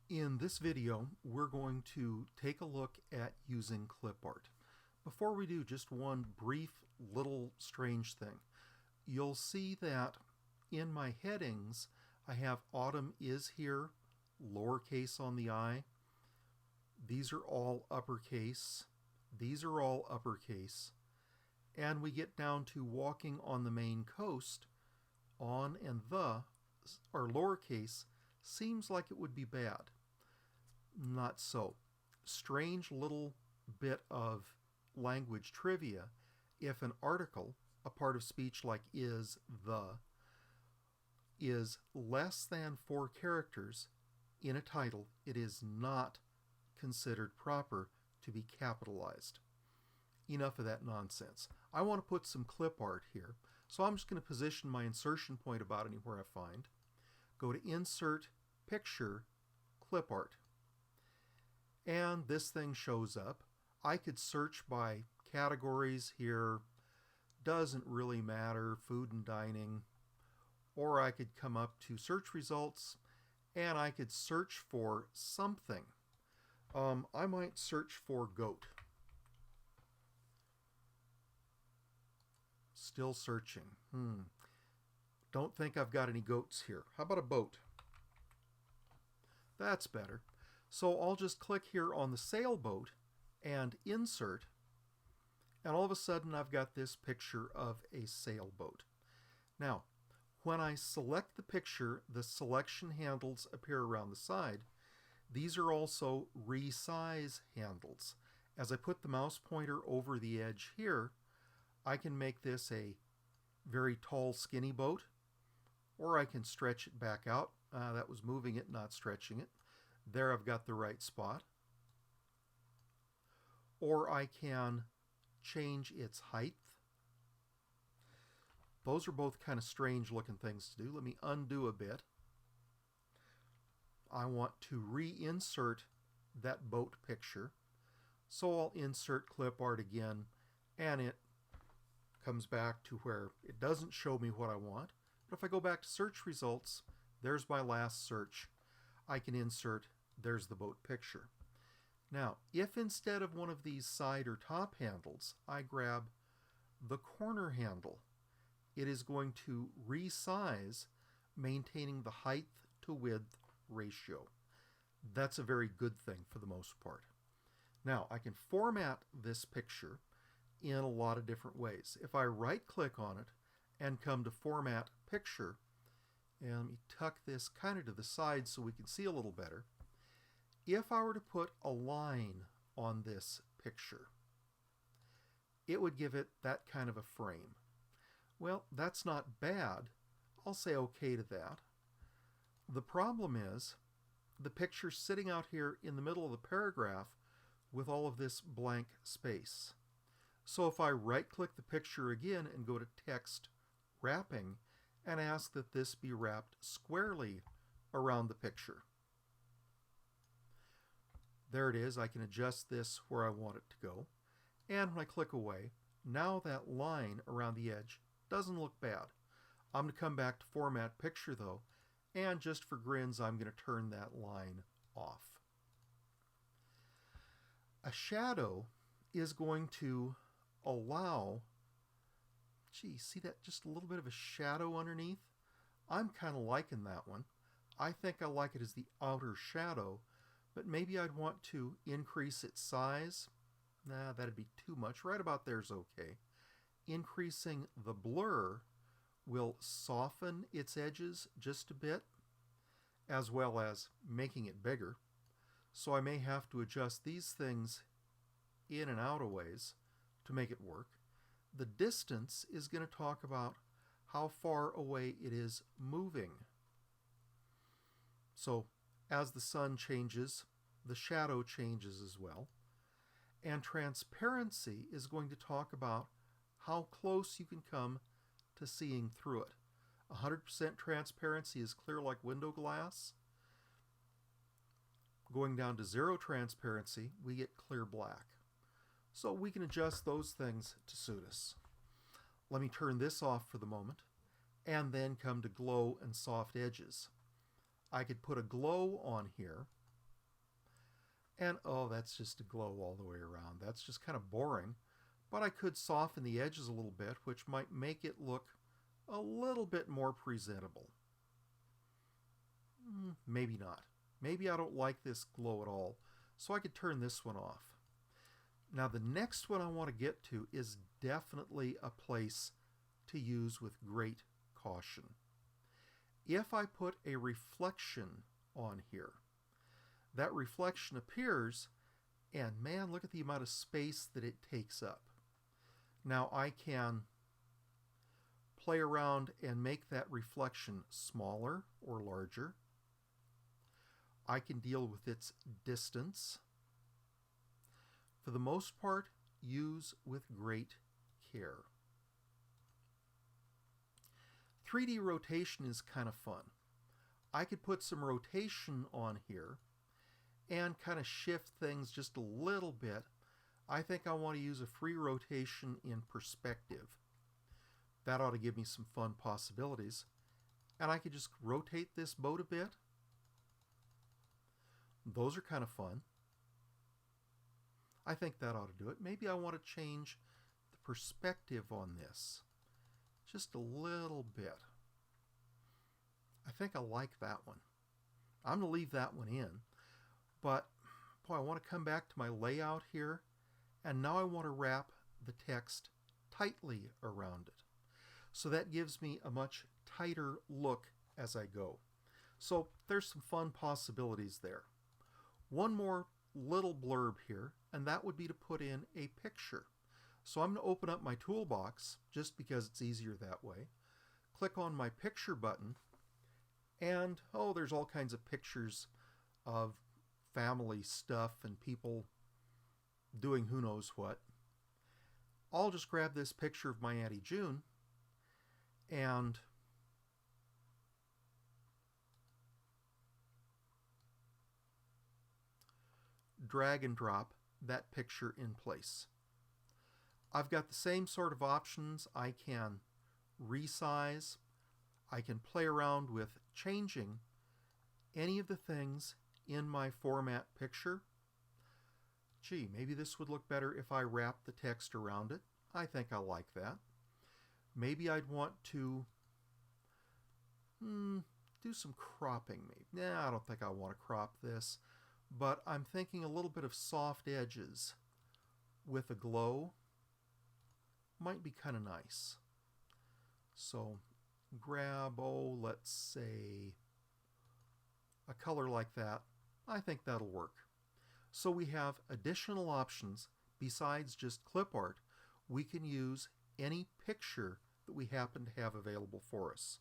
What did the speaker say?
In this video, we're going to take a look at using clip art. Before we do, just one brief little strange thing. You'll see that in my headings, I have autumn is here, lowercase on the I. These are all uppercase. These are all uppercase. And we get down to walking on the Maine coast. On and the are lowercase. Seems like it would be bad. Not so. Strange little bit of language trivia. If an article, a part of speech like is less than 4 characters in a title, it is not considered proper to be capitalized. Enough of that nonsense. I want to put some clip art here, so I'm just going to position my insertion point about anywhere I find. Go to Insert, Picture, Clip Art. And this thing shows up. I could search by categories here. Doesn't really matter, food and dining. Or I could come up to search results and I could search for something. I might search for goat. Still searching. Don't think I've got any goats here. How about a boat? That's better. So I'll just click here on the sailboat and insert, and all of a sudden I've got this picture of a sailboat. Now, when I select the picture, the selection handles appear around the side. These are also resize handles. As I put the mouse pointer over the edge here, I can make this a very tall, skinny boat, or I can stretch it back out. That was moving it, not stretching it. There I've got the right spot. Or I can change its height. Those are both kind of strange looking things to do. Let me undo a bit. I want to reinsert that boat picture. So I'll insert clip art again, and it comes back to where it doesn't show me what I want. But if I go back to search results, there's my last search. I can insert, there's the boat picture. Now, if instead of one of these side or top handles, I grab the corner handle, it is going to resize, maintaining the height to width ratio. That's a very good thing for the most part. Now, I can format this picture in a lot of different ways. If I right-click on it and come to Format Picture, and let me tuck this kind of to the side so we can see a little better. If I were to put a line on this picture, it would give it that kind of a frame. Well, that's not bad. I'll say okay to that. The problem is the picture sitting out here in the middle of the paragraph with all of this blank space. So if I right-click the picture again and go to Text Wrapping and ask that this be wrapped squarely around the picture. There it is. I can adjust this where I want it to go. And when I click away, now that line around the edge doesn't look bad. I'm going to come back to Format Picture though, and just for grins, I'm going to turn that line off. A shadow is going to allow, see that just a little bit of a shadow underneath? I'm kind of liking that one. I think I like it as the outer shadow, but maybe I'd want to increase its size. Nah, that'd be too much. Right about there's okay. Increasing the blur will soften its edges just a bit, as well as making it bigger. So I may have to adjust these things in and out a ways to make it work. The distance is going to talk about how far away it is moving. So as the sun changes, the shadow changes as well. And transparency is going to talk about how close you can come to seeing through it. 100% transparency is clear like window glass. Going down to 0 transparency, we get clear black. So we can adjust those things to suit us. Let me turn this off for the moment and then come to glow and soft edges. I could put a glow on here And oh, that's just a glow all the way around. That's just kind of boring. But I could soften the edges a little bit, which might make it look a little bit more presentable. Maybe not. Maybe I don't like this glow at all, so I could turn this one off. Now the next one I want to get to is definitely a place to use with great caution. If I put a reflection on here, that reflection appears, and man, look at the amount of space that it takes up. Now I can play around and make that reflection smaller or larger. I can deal with its distance. For the most part, use with great care. 3D rotation is kind of fun. I could put some rotation on here and kind of shift things just a little bit. I think I want to use a free rotation in perspective. That ought to give me some fun possibilities. And I could just rotate this boat a bit. Those are kind of fun. I think that ought to do it. Maybe I want to change the perspective on this just a little bit. I think I like that one. I'm going to leave that one in. But, boy, I want to come back to my layout here. And now I want to wrap the text tightly around it. So that gives me a much tighter look as I go. So there's some fun possibilities there. One more little blurb here, and that would be to put in a picture. So I'm going to open up my toolbox, just because it's easier that way. Click on my picture button, and oh, there's all kinds of pictures of family stuff and people doing who knows what. I'll just grab this picture of my Auntie June and drag and drop that picture in place. I've got the same sort of options. I can resize. I can play around with changing any of the things in my format picture. Gee, maybe this would look better if I wrap the text around it. I think I like that. Maybe I'd want to do some cropping. Maybe. Nah, I don't think I want to crop this. But I'm thinking a little bit of soft edges with a glow might be kind of nice. So grab, let's say a color like that. I think that'll work. So we have additional options besides just clip art. We can use any picture that we happen to have available for us.